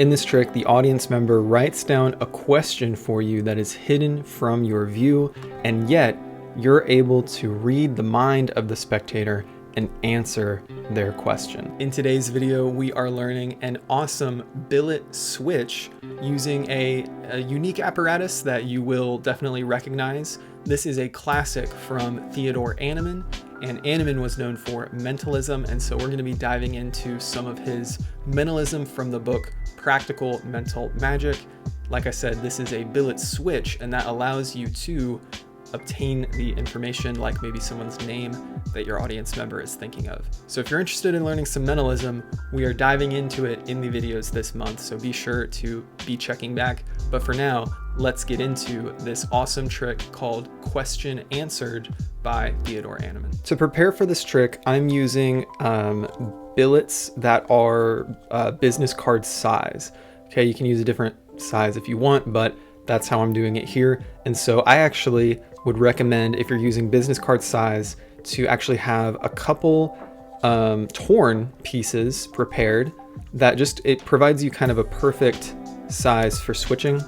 In this trick, the audience member writes down a question for you that is hidden from your view, and yet you're able to read the mind of the spectator and answer their question. In today's video, we are learning an awesome billet switch using a unique apparatus that you will definitely recognize. This is a classic from Theodore Annemann, and Annemann was known for mentalism, and so we're going to be diving into some of his mentalism from the book Practical Mental Magic. Like I said, this is a billet switch, and that allows you to obtain the information, like maybe someone's name that your audience member is thinking of. So if you're interested in learning some mentalism, we are diving into it in the videos this month, so be sure to be checking back. But for now, let's get into this awesome trick called Question Answered by Theodore Annemann. To prepare for this trick, I'm using billets that are business card size. Okay, you can use a different size if you want, but that's how I'm doing it here. And so I actually would recommend, if you're using business card size, to actually have a couple torn pieces prepared that it provides you kind of a perfect size for switching.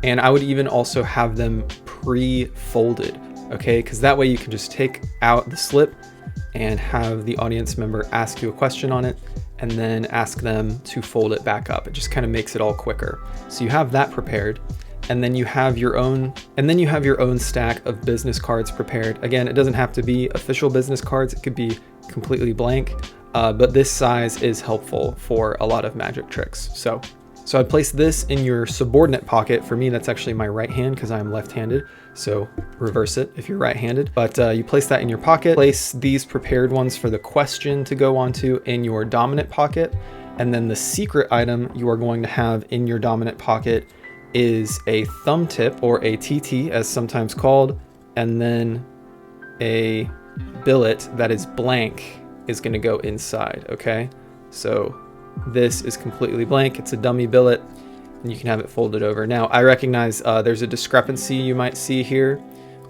And I would even also have them pre-folded, okay? Because that way you can just take out the slip and have the audience member ask you a question on it and then ask them to fold it back up. It just kind of makes it all quicker. So you have that prepared, and then you have your own stack of business cards prepared. Again, it doesn't have to be official business cards. It could be completely blank, but this size is helpful for a lot of magic tricks. So I'd place this in your subordinate pocket. For me, that's actually my right hand because I'm left-handed. So reverse it if you're right-handed. But you place that in your pocket. Place these prepared ones for the question to go onto in your dominant pocket. And then the secret item you are going to have in your dominant pocket is a thumb tip, or a TT as sometimes called, and then a billet that is blank is going to go inside, okay? So this is completely blank. It's a dummy billet, and you can have it folded over. Now, I recognize there's a discrepancy you might see here.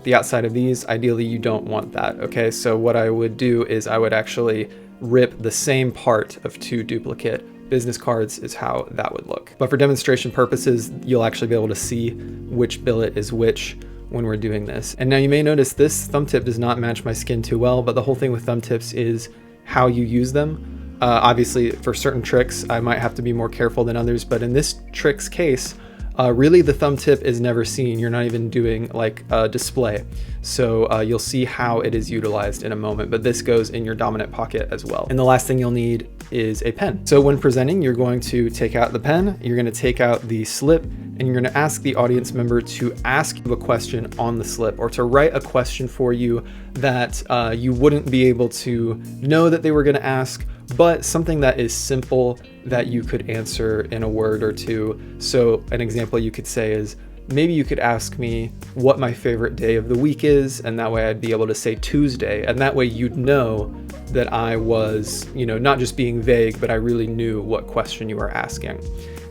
The outside of these, ideally you don't want that, okay? So what I would do is I would actually rip the same part of two duplicate business cards is how that would look. But for demonstration purposes, you'll actually be able to see which billet is which when we're doing this. And now you may notice this thumb tip does not match my skin too well, but the whole thing with thumb tips is how you use them. Obviously, for certain tricks, I might have to be more careful than others, but in this trick's case, really the thumb tip is never seen. You're not even doing like a display. So you'll see how it is utilized in a moment, but this goes in your dominant pocket as well. And the last thing you'll need is a pen. So when presenting, you're going to take out the pen, you're going to take out the slip, and you're going to ask the audience member to ask you a question on the slip, or to write a question for you that you wouldn't be able to know that they were going to ask, but something that is simple that you could answer in a word or two. So an example you could say is, maybe you could ask me what my favorite day of the week is, and that way I'd be able to say Tuesday, and that way you'd know that I was, not just being vague, but I really knew what question you were asking.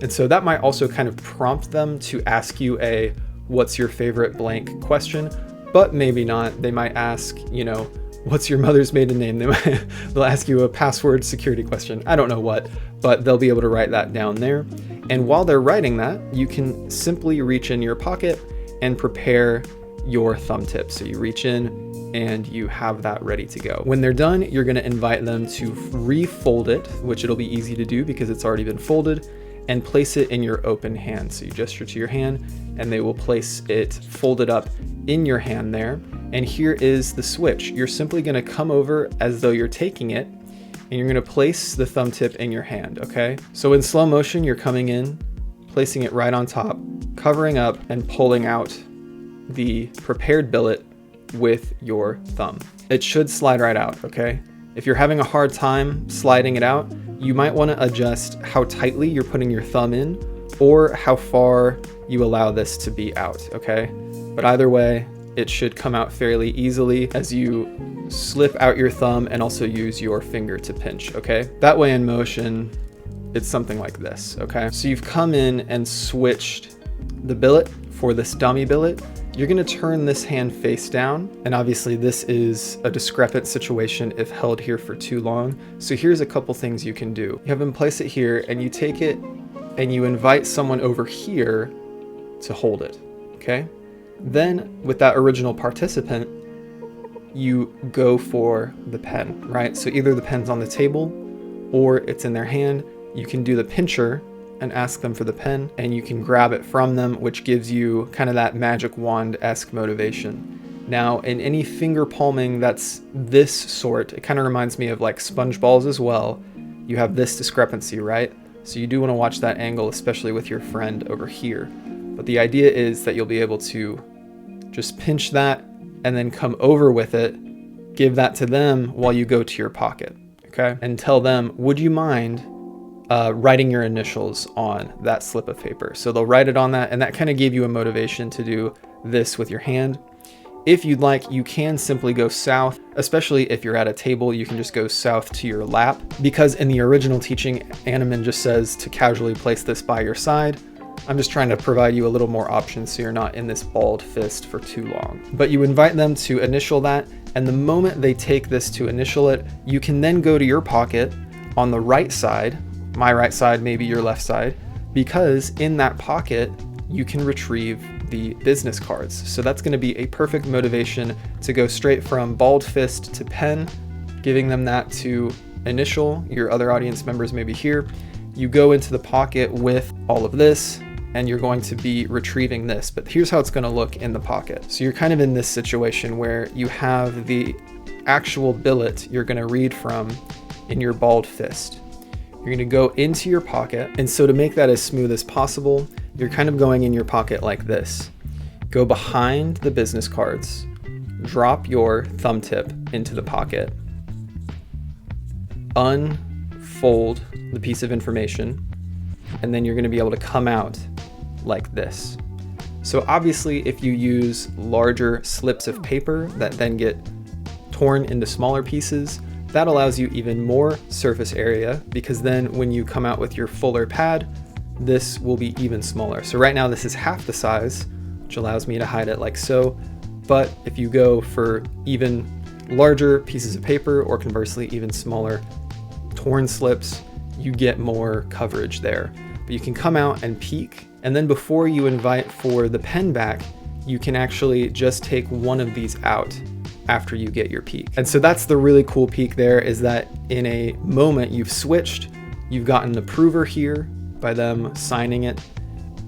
And so that might also kind of prompt them to ask you a what's your favorite blank question, but maybe not. They might ask, what's your mother's maiden name? They'll ask you a password security question. I don't know what, but they'll be able to write that down there. And while they're writing that, you can simply reach in your pocket and prepare your thumb tip. So you reach in and you have that ready to go. When they're done, you're going to invite them to refold it, which it'll be easy to do because it's already been folded, and place it in your open hand. So you gesture to your hand and they will place it folded up in your hand there. And here is the switch. You're simply going to come over as though you're taking it, and you're going to place the thumb tip in your hand, okay? So in slow motion, you're coming in, placing it right on top, covering up, and pulling out the prepared billet with your thumb. It should slide right out, okay? If you're having a hard time sliding it out, you might want to adjust how tightly you're putting your thumb in, or how far you allow this to be out, okay? But either way, it should come out fairly easily as you slip out your thumb and also use your finger to pinch, okay? That way in motion, it's something like this, okay? So you've come in and switched the billet for this dummy billet. You're gonna turn this hand face down, and obviously this is a discrepant situation if held here for too long. So here's a couple things you can do. You have them place it here, and you take it and you invite someone over here to hold it, okay? Then with that original participant, you go for the pen, right? So either the pen's on the table or it's in their hand. You can do the pincher and ask them for the pen, and you can grab it from them, which gives you kind of that magic wand-esque motivation. Now, in any finger palming that's this sort, it kind of reminds me of like sponge balls as well. You have this discrepancy, right? So you do want to watch that angle, especially with your friend over here. But the idea is that you'll be able to just pinch that and then come over with it, give that to them while you go to your pocket, okay? And tell them, would you mind writing your initials on that slip of paper? So they'll write it on that, and that kind of gave you a motivation to do this with your hand. If you'd like, you can simply go south, especially if you're at a table, you can just go south to your lap, because in the original teaching, Animan just says to casually place this by your side. I'm just trying to provide you a little more options so you're not in this balled fist for too long. But you invite them to initial that, and the moment they take this to initial it, you can then go to your pocket on the right side, my right side, maybe your left side, because in that pocket, you can retrieve the business cards. So that's going to be a perfect motivation to go straight from balled fist to pen, giving them that to initial. Your other audience members may be here. You go into the pocket with all of this, and you're going to be retrieving this. But here's how it's going to look in the pocket. So you're kind of in this situation where you have the actual billet you're going to read from in your balled fist. You're going to go into your pocket, and so to make that as smooth as possible, you're kind of going in your pocket like this. Go behind the business cards, drop your thumb tip into the pocket, unfold the piece of information, and then you're going to be able to come out like this. So obviously, if you use larger slips of paper that then get torn into smaller pieces, that allows you even more surface area, because then when you come out with your fuller pad, this will be even smaller. So right now this is half the size, which allows me to hide it like so. But if you go for even larger pieces of paper, or conversely even smaller torn slips, you get more coverage there. But you can come out and peek, and then before you invite for the pen back, you can actually just take one of these out after you get your peek. And so that's the really cool peek there, is that in a moment you've switched, you've gotten the approver here by them signing it,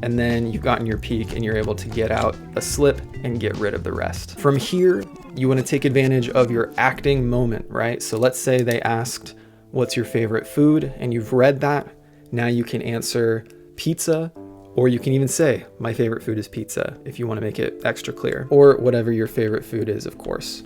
and then you've gotten your peek and you're able to get out a slip and get rid of the rest. From here, you want to take advantage of your acting moment, right? So let's say they asked, what's your favorite food? And you've read that. Now you can answer pizza, or you can even say, my favorite food is pizza, if you want to make it extra clear, or whatever your favorite food is, of course.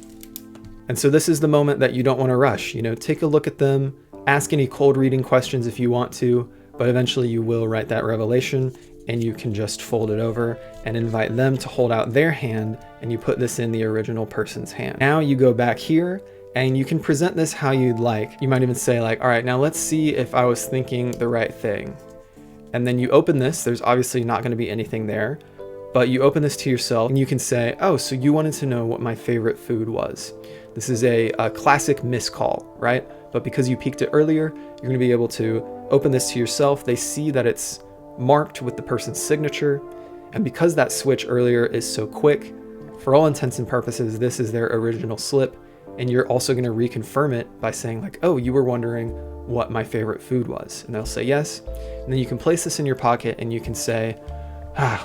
And so this is the moment that you don't want to rush. You know, take a look at them, ask any cold reading questions if you want to, but eventually you will write that revelation, and you can just fold it over and invite them to hold out their hand, and you put this in the original person's hand. Now you go back here and you can present this how you'd like. You might even say like, all right, now let's see if I was thinking the right thing. And then you open this, there's obviously not going to be anything there, but you open this to yourself and you can say, oh, so you wanted to know what my favorite food was. This is a classic miscall, right? But because you peeked it earlier, you're going to be able to open this to yourself. They see that it's marked with the person's signature. And because that switch earlier is so quick, for all intents and purposes, this is their original slip. And you're also going to reconfirm it by saying like, oh, you were wondering what my favorite food was. And they'll say yes. And then you can place this in your pocket and you can say,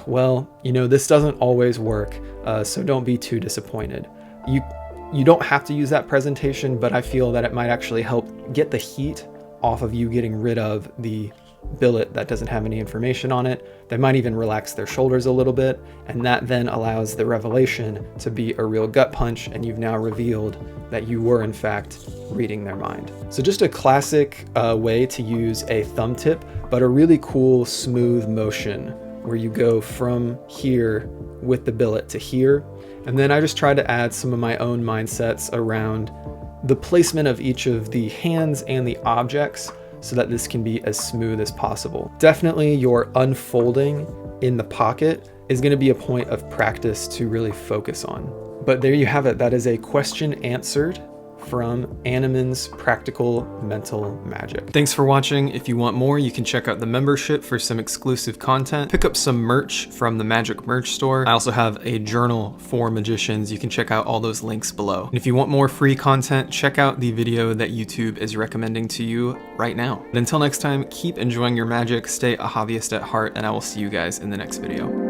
well, you know, this doesn't always work. So don't be too disappointed. You don't have to use that presentation, but I feel that it might actually help get the heat off of you getting rid of the billet that doesn't have any information on it. They might even relax their shoulders a little bit, and that then allows the revelation to be a real gut punch, and you've now revealed that you were in fact reading their mind. So just a classic way to use a thumb tip, but a really cool smooth motion where you go from here with the billet to here. And then I just try to add some of my own mindsets around the placement of each of the hands and the objects so that this can be as smooth as possible. Definitely your unfolding in the pocket is going to be a point of practice to really focus on. But there you have it. That is a question answered from Animan's Practical Mental Magic. Thanks for watching. If you want more, you can check out the membership for some exclusive content. Pick up some merch from the Magic merch store. I also have a journal for magicians. You can check out all those links below. And if you want more free content, check out the video that YouTube is recommending to you right now. And until next time, keep enjoying your magic, stay a hobbyist at heart, and I will see you guys in the next video.